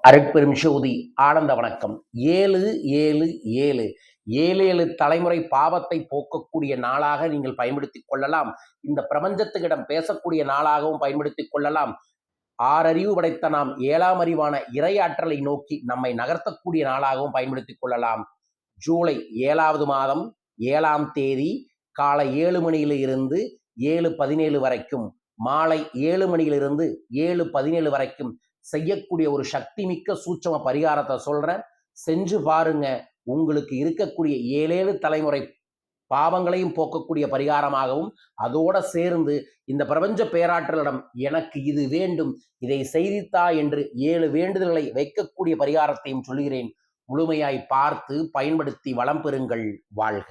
அருட்பெரும் ஜோதி ஆனந்த வணக்கம். 7-7-7 7 தலைமுறை பாவத்தை போக்கக்கூடிய நாளாக நீங்கள் பயன்படுத்திக் கொள்ளலாம். இந்த பிரபஞ்சத்துக்கிடம் பேசக்கூடிய நாளாகவும் பயன்படுத்திக் கொள்ளலாம். ஆறறிவு படைத்த நாம் 7ஆம் அறிவான இறையாற்றலை நோக்கி நம்மை நகர்த்தக்கூடிய நாளாகவும் பயன்படுத்திக் கொள்ளலாம். ஜூலை 7வது மாதம் 7ஆம் தேதி காலை 7 மணியிலிருந்து 7:17 வரைக்கும், மாலை 7 மணியிலிருந்து 7:17 வரைக்கும் செய்யக்கூடிய ஒரு சக்தி மிக்க சூட்சம பரிகாரத்தை சொல்றேன். செஞ்சு பாருங்க. உங்களுக்கு இருக்கக்கூடிய 7 தலைமுறை பாவங்களையும் போக்கக்கூடிய பரிகாரமாகவும், அதோட சேர்ந்து இந்த பிரபஞ்ச பேராற்றலிடம் எனக்கு இது வேண்டும், இதை செய்தித்தா என்று 7 வேண்டுதல்களை வைக்கக்கூடிய பரிகாரத்தையும் சொல்கிறேன். முழுமையாய் பார்த்து பயன்படுத்தி வளம் பெறுங்கள். வாழ்க.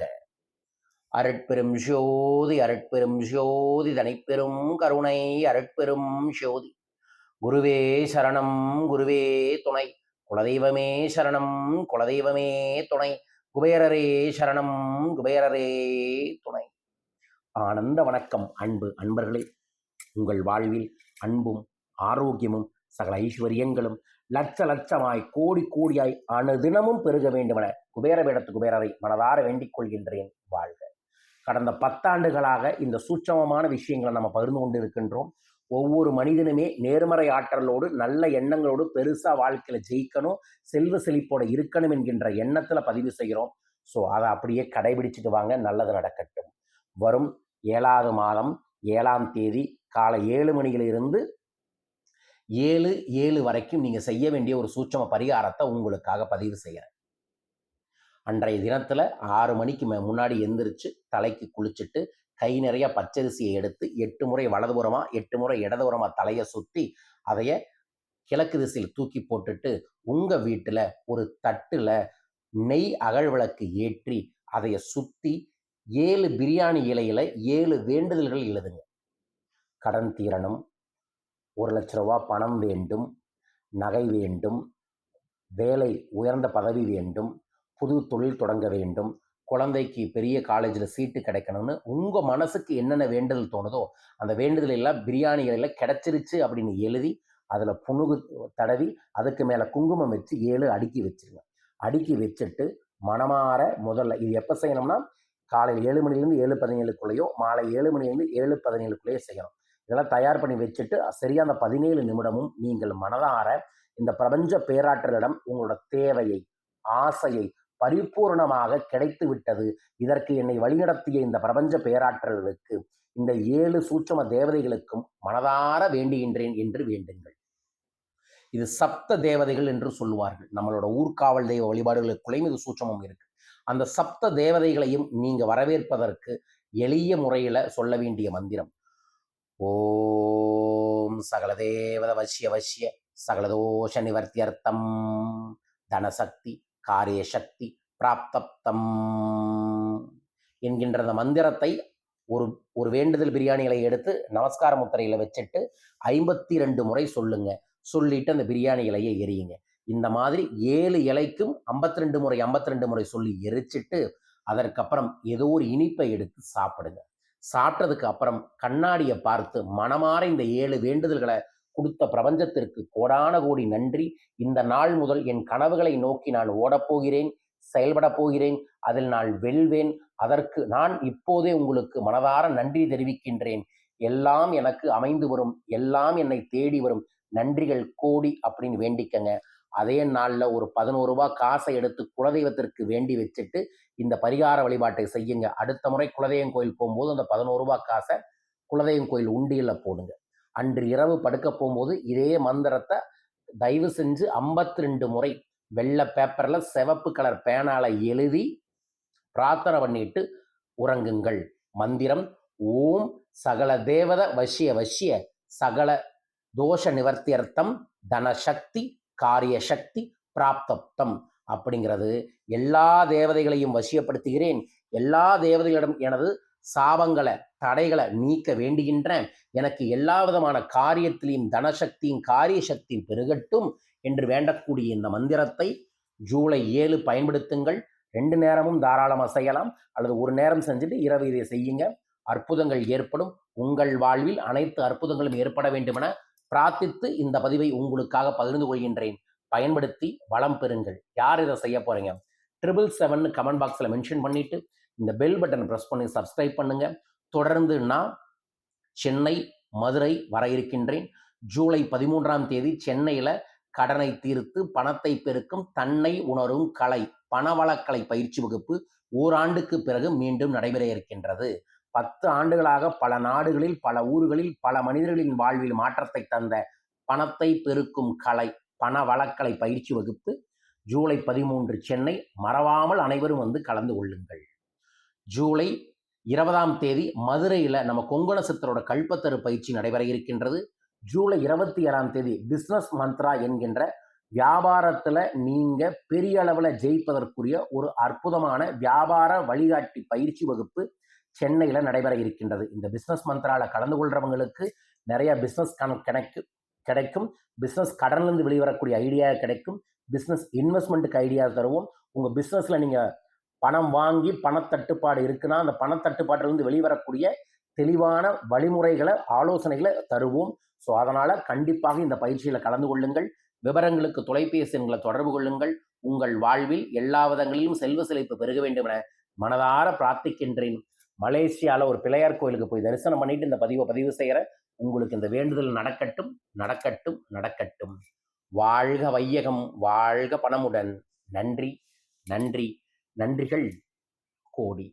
அருட்பெரும் ஜோதி அருட்பெரும் ஜோதி தனிப்பெரும் கருணை அருட்பெரும் ஜோதி. குருவே சரணம் குருவே துணை, குலதெய்வமே சரணம் குலதெய்வமே துணை, குபேரரே சரணம் குபேரரே துணை. ஆனந்த வணக்கம். அன்பர்களே, உங்கள் வாழ்வில் அன்பும் ஆரோக்கியமும் சகல ஐஸ்வர்யங்களும் லட்சமாய் கோடி கோடியாய் அனுதினமும் பெருக வேண்டுமென குபேர வேடத்து குபேரரை மனதார வேண்டிக் கொள்கின்றேன். வாழ்க. கடந்த 10 ஆண்டுகளாக இந்த சூட்சமமான விஷயங்களை நம்ம பகிர்ந்து கொண்டு இருக்கின்றோம். ஒவ்வொரு மனிதனுமே நேர்மறை ஆற்றலோடு நல்ல எண்ணங்களோடு பெருசா வாழ்க்கையில ஜெயிக்கணும், செல்வ செழிப்போட இருக்கணும் என்கின்ற எண்ணத்துல பதிவு செய்கிறோம். ஸோ அதை அப்படியே கடைபிடிச்சிட்டு வாங்க. நல்லது நடக்கட்டும். வரும் 7வது மாதம் 7ஆம் தேதி காலை 7 மணியிலிருந்து 7:07 வரைக்கும் நீங்க செய்ய வேண்டிய ஒரு சூட்சம பரிகாரத்தை உங்களுக்காக பதிவு செய்கிறேன். அன்றைய தினத்துல 6 மணிக்கு முன்னாடி எந்திரிச்சு தலைக்கு குளிச்சுட்டு கை நிறைய பச்சரிசியை எடுத்து 8 முறை வலதுபுறமா 8 முறை இடதுபுறமா தலையை சுற்றி அதைய கிழக்கு திசையில் தூக்கி போட்டுட்டு உங்க வீட்டுல ஒரு தட்டுல நெய் அகல் விளக்கு ஏற்றி அதைய சுத்தி 7 பிரியாணி இலையில 7 வேண்டுதல்கள் எழுதுங்க. கடன் தீரணும், 1 லட்ச ரூபாய் பணம் வேண்டும், நகை வேண்டும், வேலை உயர்ந்த பதவி வேண்டும், புது தொழில் தொடங்க வேண்டும், குழந்தைக்கு பெரிய காலேஜில் சீட்டு கிடைக்கணும்னு உங்கள் மனசுக்கு என்னென்ன வேண்டுதல் தோணுதோ அந்த வேண்டுதல் எல்லாம் பிரியாணி இலையில் கிடைச்சிருச்சு அப்படின்னு எழுதி அதில் புணுகு தடவி அதுக்கு மேலே குங்குமம் வச்சு 7 அடுக்கி வச்சுருங்க. அடுக்கி வச்சுட்டு மனமாற முதல்ல இது எப்போ செய்யணும்னா காலையில் 7 மணிலேருந்து 7:17 மாலை 7 மணிலேருந்து 7:17 செய்யணும். இதெல்லாம் தயார் பண்ணி வச்சுட்டு சரியா அந்த 17 நிமிடமும் நீங்கள் மனதார இந்த பிரபஞ்ச பேராற்றலிடம் உங்களோட தேவையை ஆசையை பரிபூர்ணமாக கிடைத்து விட்டது, இதற்கு என்னை வழிநடத்திய இந்த பிரபஞ்ச பேராற்றலுக்கு இந்த 7 சூட்சம தேவதைகளுக்கும் மனதார வேண்டுகின்றேன் என்று வேண்டுங்கள். இது சப்த தேவதைகள் என்று சொல்லுவார்கள். நம்மளோட ஊர்காவல் தெய்வ வழிபாடுகளுக்குள்ளேயும் இது சூட்சமம் இருக்கு. அந்த சப்த தேவதைகளையும் நீங்க வரவேற்பதற்கு எளிய முறையில சொல்ல வேண்டிய மந்திரம் ஓம் சகல தேவத வசிய வசிய சகலதோஷ நிவர்த்தியர்த்தம் தனசக்தி காரிய சக்தி பிராப்தப்தம் என்கின்ற அந்த மந்திரத்தை ஒரு வேண்டுதல் பிரியாணிகளை எடுத்து நமஸ்கார முத்திரையில வச்சுட்டு 52 முறை சொல்லுங்க. சொல்லிட்டு அந்த பிரியாணி இலையை எரியுங்க. இந்த மாதிரி 7 இலைக்கும் 52 முறை சொல்லி எரிச்சிட்டு அதற்கப்புறம் ஏதோ ஒரு இனிப்பை எடுத்து சாப்பிடுங்க. சாப்பிட்டதுக்கு அப்புறம் கண்ணாடியை பார்த்து மனமாற இந்த 7 வேண்டுதல்களை கொடுத்த பிரபஞ்சத்திற்கு கோடான கோடி நன்றி. இந்த நாள் முதல் என் கனவுகளை நோக்கி நான் ஓடப்போகிறேன், செயல்பட போகிறேன், அதில் நான் வெல்வேன். அதற்கு நான் இப்போதே உங்களுக்கு மனதார நன்றி தெரிவிக்கின்றேன். எல்லாம் எனக்கு அமைந்து வரும், எல்லாம் என்னை தேடி வரும், நன்றிகள் கோடி அப்படின்னு வேண்டிக்கங்க. அதே நாளில் ஒரு 11 ரூபாய் காசை எடுத்து குலதெய்வத்திற்கு வேண்டி வச்சுட்டு இந்த பரிகார வழிபாட்டை செய்யுங்க. அடுத்த முறை குலதெய்வம் கோயில் போகும்போது அந்த 11 ரூபாய் காசை குலதெய்வம் கோயில் உண்டியல்ல போடுங்க. அன்று இரவு படுக்க போகும்போது இதே மந்திரத்தை தயவு செஞ்சு 52 முறை வெள்ளை பேப்பர்ல சிவப்பு கலர் பேனால எழுதி பிரார்த்தனை பண்ணிட்டு உறங்குங்கள். மந்திரம் ஓம் சகல தேவத வசிய வசிய சகல தோஷ நிவர்த்தியர்த்தம் தனசக்தி காரிய சக்தி பிராப்தப்தம் அப்படிங்கிறது. எல்லா தேவதைகளையும் வசியப்படுத்துகிறேன், எல்லா தேவதைகளிடம் எனது சாபங்களை தடைகளை நீக்க வேண்டுகின்றேன், எனக்கு எல்லா விதமான காரியத்திலையும் தனசக்தியும் காரிய சக்தியும் பெருகட்டும் என்று வேண்டக்கூடிய இந்த மந்திரத்தை ஜூலை 7 பயன்படுத்துங்கள். 2 நேரமும் தாராளமாக செய்யலாம், அல்லது ஒரு நேரம் செஞ்சுட்டு இரவு இதை செய்யுங்க. அற்புதங்கள் ஏற்படும். உங்கள் வாழ்வில் அனைத்து அற்புதங்களும் ஏற்பட வேண்டுமென பிரார்த்தித்து இந்த பதிவை உங்களுக்காக பகிர்ந்து கொள்கின்றேன். பயன்படுத்தி வளம் பெறுங்கள். யார் இதை செய்ய போறீங்க? 777 கமெண்ட் பாக்ஸில் மென்ஷன் பண்ணிட்டு இந்த பெல் பட்டன் ப்ரெஸ் பண்ணி சப்ஸ்கிரைப் பண்ணுங்க. தொடர்ந்து நான் சென்னை, மதுரை வர இருக்கின்றேன். ஜூலை 13ஆம் தேதி சென்னையில் கடனை தீர்த்து பணத்தை பெருக்கும் தன்னை உணரும் கலை பணவளக்கலை பயிற்சி வகுப்பு ஓராண்டுக்கு பிறகு மீண்டும் நடைபெற இருக்கின்றது. 10 ஆண்டுகளாக பல நாடுகளில், பல ஊர்களில், பல மனிதர்களின் வாழ்வில் மாற்றத்தை தந்த பணத்தை பெருக்கும் கலை பணவளக்கலை பயிற்சி வகுப்பு ஜூலை 13 சென்னை. மறவாமல் அனைவரும் வந்து கலந்து கொள்ளுங்கள். ஜூலை 20ஆம் தேதி மதுரையில் நம்ம கொங்கண சித்தரோட கல்பத்தரு பயிற்சி நடைபெற இருக்கின்றது. ஜூலை 27ஆம் தேதி பிஸ்னஸ் மந்த்ரா என்கின்ற வியாபாரத்தில் நீங்கள் பெரிய அளவில் ஜெயிப்பதற்குரிய ஒரு அற்புதமான வியாபார வழிகாட்டி பயிற்சி வகுப்பு சென்னையில் நடைபெற இருக்கின்றது. இந்த பிஸ்னஸ் மந்த்ராவில் கலந்து கொள்றவங்களுக்கு நிறைய பிஸ்னஸ் கிடைக்கும். பிஸ்னஸ் கடன்லேருந்து வெளிவரக்கூடிய ஐடியா கிடைக்கும். பிஸ்னஸ் இன்வெஸ்ட்மெண்ட்டுக்கு ஐடியா தருவோம். உங்கள் பிஸ்னஸில் நீங்கள் பணம் வாங்கி பணத்தட்டுப்பாடு இருக்குன்னா அந்த பணத்தட்டுப்பாட்டிலிருந்து வெளிவரக்கூடிய தெளிவான வழிமுறைகளை, ஆலோசனைகளை தருவோம். ஸோ அதனால் கண்டிப்பாக இந்த பயிற்சியில் கலந்து கொள்ளுங்கள். விவரங்களுக்கு தொலைபேசி எண்களை தொடர்பு கொள்ளுங்கள். உங்கள் வாழ்வில் எல்லா விதங்களிலும் செல்வ செழிப்பு பெருக வேண்டும் என மனதார பிரார்த்திக்கின்றேன். மலேசியாவில் ஒரு பிள்ளையார் கோயிலுக்கு போய் தரிசனம் பண்ணிட்டு இந்த பதிவு செய்கிற உங்களுக்கு இந்த வேண்டுதல் நடக்கட்டும், நடக்கட்டும், நடக்கட்டும். வாழ்க வையகம், வாழ்க பணமுடன். நன்றி, நன்றி, நன்றிகள் கோடி.